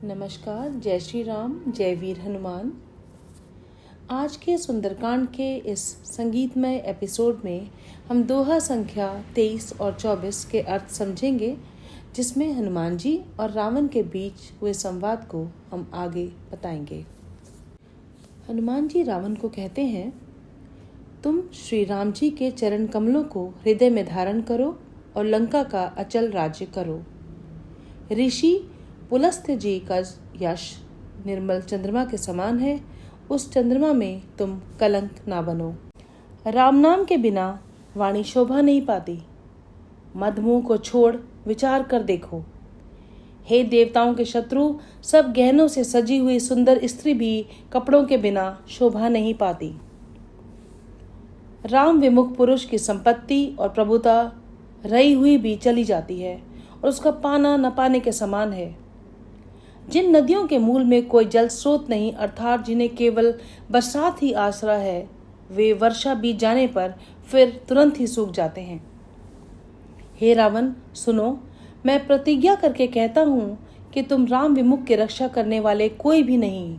नमस्कार, जय श्री राम, जय वीर हनुमान। आज के सुंदरकांड के इस संगीतमय एपिसोड में हम दोहा संख्या 23 और 24 के अर्थ समझेंगे, जिसमें हनुमान जी और रावण के बीच हुए संवाद को हम आगे बताएंगे। हनुमान जी रावण को कहते हैं, तुम श्री राम जी के चरण कमलों को हृदय में धारण करो और लंका का अचल राज्य करो। ऋषि पुलस्त्य जी का यश निर्मल चंद्रमा के समान है, उस चंद्रमा में तुम कलंक ना बनो। राम नाम के बिना वाणी शोभा नहीं पाती। मदमुह को छोड़ विचार कर देखो। हे देवताओं के शत्रु, सब गहनों से सजी हुई सुंदर स्त्री भी कपड़ों के बिना शोभा नहीं पाती। राम विमुख पुरुष की संपत्ति और प्रभुता रही हुई भी चली जाती है और उसका पाना न पाने के समान है। जिन नदियों के मूल में कोई जल स्रोत नहीं, अर्थात जिन्हें केवल बरसात ही आसरा है, वे वर्षा बीत जाने पर फिर तुरंत ही सूख जाते हैं। हे रावण, सुनो, मैं प्रतिज्ञा करके कहता हूं कि तुम राम विमुख की रक्षा करने वाले कोई भी नहीं।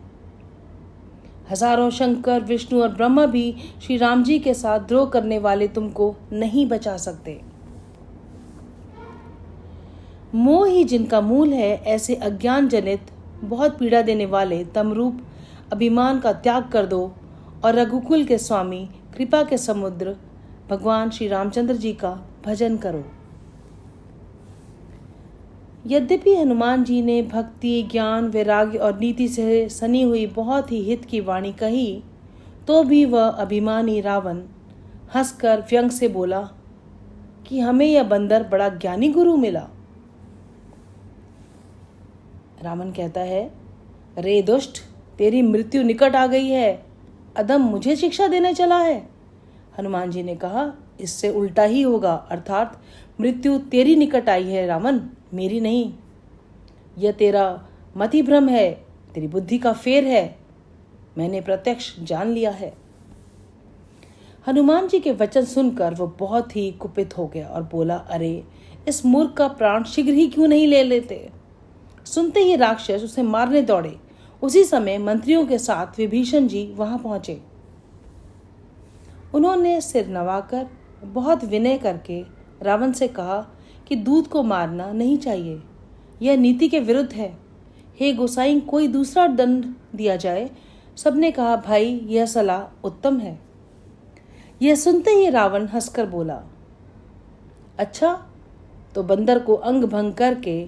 हजारों शंकर, विष्णु और ब्रह्मा भी श्री राम जी के साथ द्रोह करने वाले तुमको नहीं बचा सकते। मोह ही जिनका मूल है, ऐसे अज्ञान जनित बहुत पीड़ा देने वाले तमरूप अभिमान का त्याग कर दो और रघुकुल के स्वामी, कृपा के समुद्र भगवान श्री रामचंद्र जी का भजन करो। यद्यपि हनुमान जी ने भक्ति, ज्ञान, वैराग्य और नीति से सनी हुई बहुत ही हित की वाणी कही, तो भी वह अभिमानी रावण हंसकर व्यंग से बोला कि हमें यह बंदर बड़ा ज्ञानी गुरु मिला। रावण कहता है, रे दुष्ट, तेरी मृत्यु निकट आ गई है, अधम मुझे शिक्षा देने चला है। हनुमान जी ने कहा, इससे उल्टा ही होगा, अर्थात मृत्यु तेरी निकट आई है रावण, मेरी नहीं। यह तेरा मति भ्रम है, तेरी बुद्धि का फेर है, मैंने प्रत्यक्ष जान लिया है। हनुमान जी के वचन सुनकर वो बहुत ही कुपित हो गया और बोला, अरे इस मूर्ख का प्राण शीघ्र ही क्यों नहीं ले लेते। सुनते ही राक्षस उसे मारने दौड़े। उसी समय मंत्रियों के साथ विभीषण जी वहां पहुंचे। उन्होंने सिर नवाकर बहुत विनय करके रावण से कहा कि दूत को मारना नहीं चाहिए, यह नीति के विरुद्ध है। हे गोसाई, कोई दूसरा दंड दिया जाए। सबने कहा, भाई यह सलाह उत्तम है। यह सुनते ही रावण हंसकर बोला, अच्छा तो बंदर को अंग भंग करके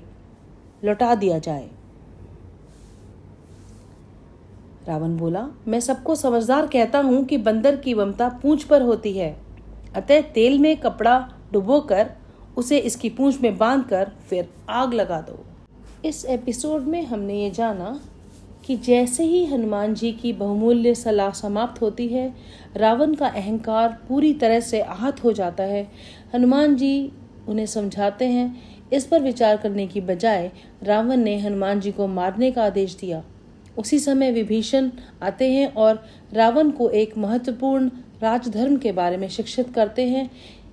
लौटा दिया जाए। रावण बोला, मैं सबको समझदार कहता हूं कि बंदर की ममता पूंछ पर होती है, अतः तेल में कपड़ा डुबोकर उसे इसकी पूंछ में बांधकर फिर आग लगा दो। इस एपिसोड में हमने ये जाना कि जैसे ही हनुमान जी की बहुमूल्य सलाह समाप्त होती है, रावण का अहंकार पूरी तरह से आहत हो जाता है। हनुमान जी उन्हें समझाते हैं। इस पर विचार करने की बजाय रावण ने हनुमान जी को मारने का आदेश दिया। उसी समय विभीषण आते हैं और रावण को एक महत्वपूर्ण राजधर्म के बारे में शिक्षित करते हैं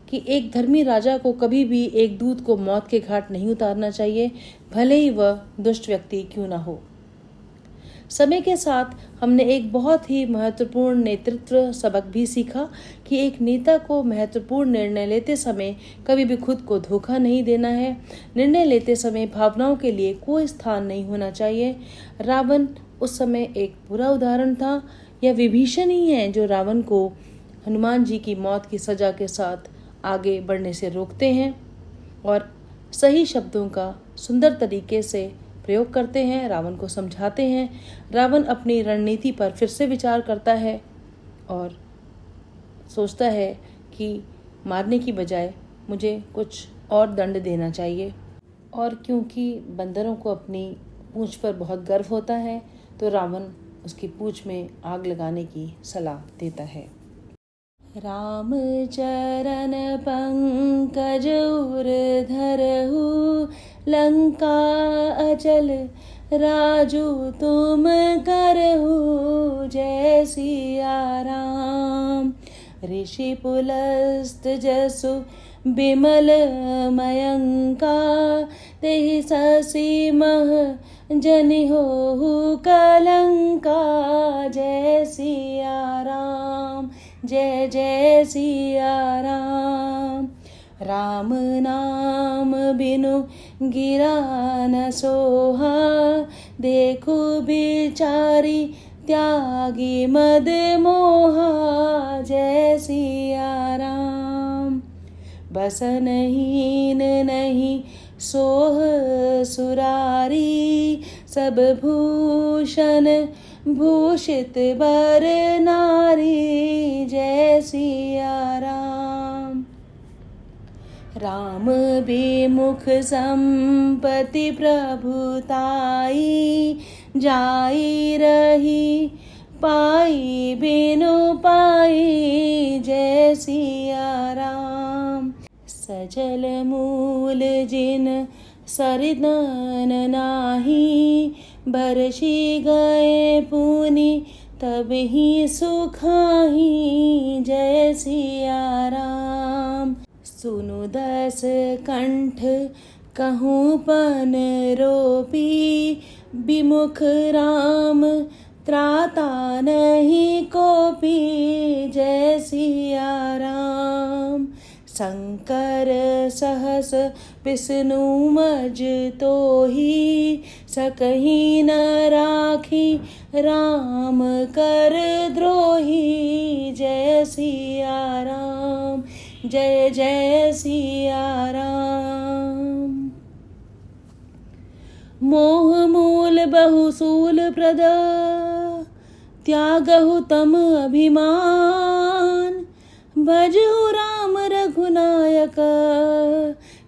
कि एक धर्मी राजा को कभी भी एक दूत को मौत के घाट नहीं उतारना चाहिए, भले ही वह दुष्ट व्यक्ति क्यों ना हो। समय के साथ हमने एक बहुत ही महत्वपूर्ण नेतृत्व सबक भी सीखा कि एक नेता को महत्वपूर्ण निर्णय लेते समय कभी भी खुद को धोखा नहीं देना है। निर्णय लेते समय भावनाओं के लिए कोई स्थान नहीं होना चाहिए। रावण उस समय एक बुरा उदाहरण था। यह विभीषण ही है जो रावण को हनुमान जी की मौत की सजा के साथ आगे बढ़ने से रोकते हैं और सही शब्दों का सुंदर तरीके से प्रयोग करते हैं, रावण को समझाते हैं। रावण अपनी रणनीति पर फिर से विचार करता है और सोचता है कि मारने की बजाय मुझे कुछ और दंड देना चाहिए। और क्योंकि बंदरों को अपनी पूंछ पर बहुत गर्व होता है, तो रावण उसकी पूंछ में आग लगाने की सलाह देता है। राम चरण पंकज उर धरहु, लंका अचल राजू तुम करहु, जय सिया राम। ऋषि पुलस्त जसु बिमल मयंका, तेहि ससी मह जन होहु कलंका। जय सिया राम, जय जय सिया राम। राम नाम बिनु गिरा न सोहा, देखो बिचारी त्यागी मद मोहा। जय सिया राम। बसनहीन नहीं सोह सुरारी, सब भूषण भूषित बर नारी। जय सिया राम। राम विमुख संपत्ति प्रभुताई, जाई रही पाई बिनु पाई। जय सिया राम। सजल मूल जिन सरिदन नाही, बरसी गए पुनि तब ही सुखाही। जय सिया राम। सुनु दस कंठ कहूँ पन रोपी, विमुख राम त्राता नहीं कोपी। जय सिया राम। शंकर सहस विष्णु मज तोही, सकही न राखी राम कर द्रोही। जय सिया राम, जय जय सिया राम। मोह मूल बहुसूल प्रद, त्यागहु तम अभिमान। भजहु राम रघुनायक,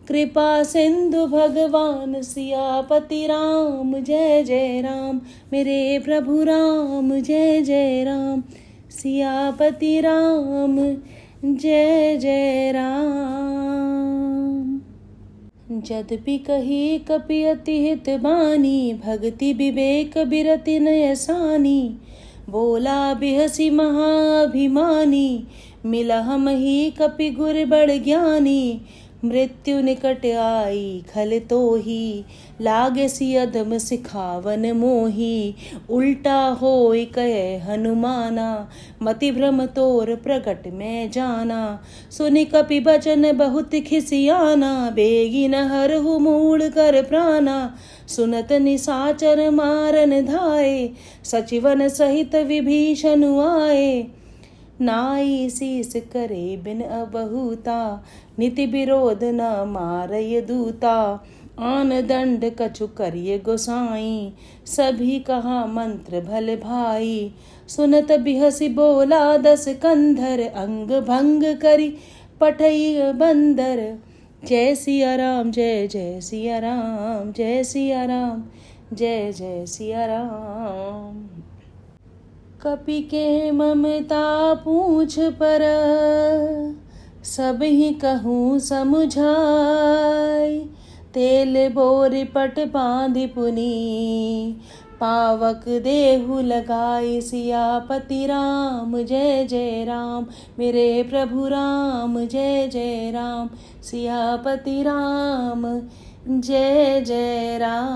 कृपा सिंधु भगवान। सियापति राम जय जय राम, मेरे प्रभु राम जय जय राम। सियापति राम जय जय राम। जद्यपि कही कपि अति हित बानी, भक्ति विवेक बिरति नयसानी। बोला बिहसी महाभिमानी, मिला हम ही कपि गुर बड़ ज्ञानी। मृत्यु निकट आई खल तो ही, लागे सी अधम सिखावन मोही। उल्टा होय कहे हनुमाना, मति भ्रम तोर प्रगट में जाना। सुनि कपि बचन बहुत खिसियाना, बेगी न हरहु मूल कर प्राणा। सुनत निसाचर मारन धाये, सचिवन सहित विभीषण आए। नाई शीस करे बिन अबहुता, नीति विरोध न मारय दूता। आन दंड कछु करिय गोसाई, सभी कहा मंत्र भल भाई। सुनत बिहसी बोला दस कंधर, अंग भंग करी पठई बंदर। जय सिया राम, जय जय सिया राम, जय सिया राम, जय जय सिया राम। कपि के ममता पूछ पर, सब ही कहूँ समुझाई। तेल बोरि पट बांधि पुनि, पावक देहु लगाई। सियापति राम जय जय राम, मेरे प्रभु राम जय जय राम। सियापति राम जय जय राम।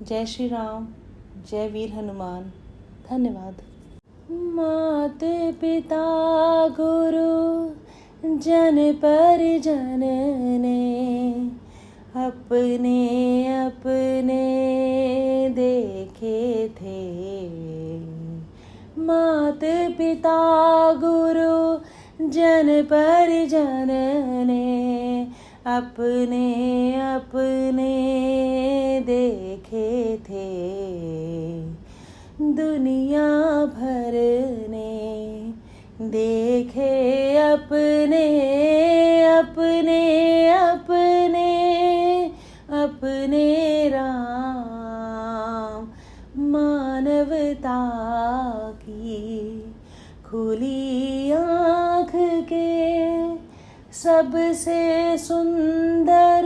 जय श्री राम, जय वीर हनुमान। धन्यवाद। मात पिता गुरु जन परिजन ने, अपने अपने देखे थे। मात पिता गुरु जन परिजन ने, अपने अपने देखे थे। दुनिया भर ने देखे अपने अपने अपने अपने राम। मानवता की खुली आँख के, सबसे सुंदर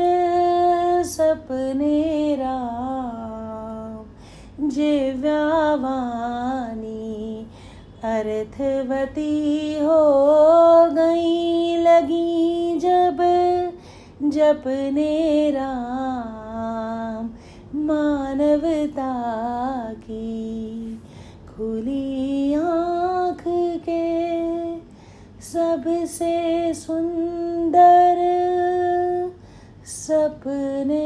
सपने राम। जिव्यावानी अर्थवती हो गई, लगी जब जपने राम। मानवता की खुली आँख के सबसे सुंदर सपने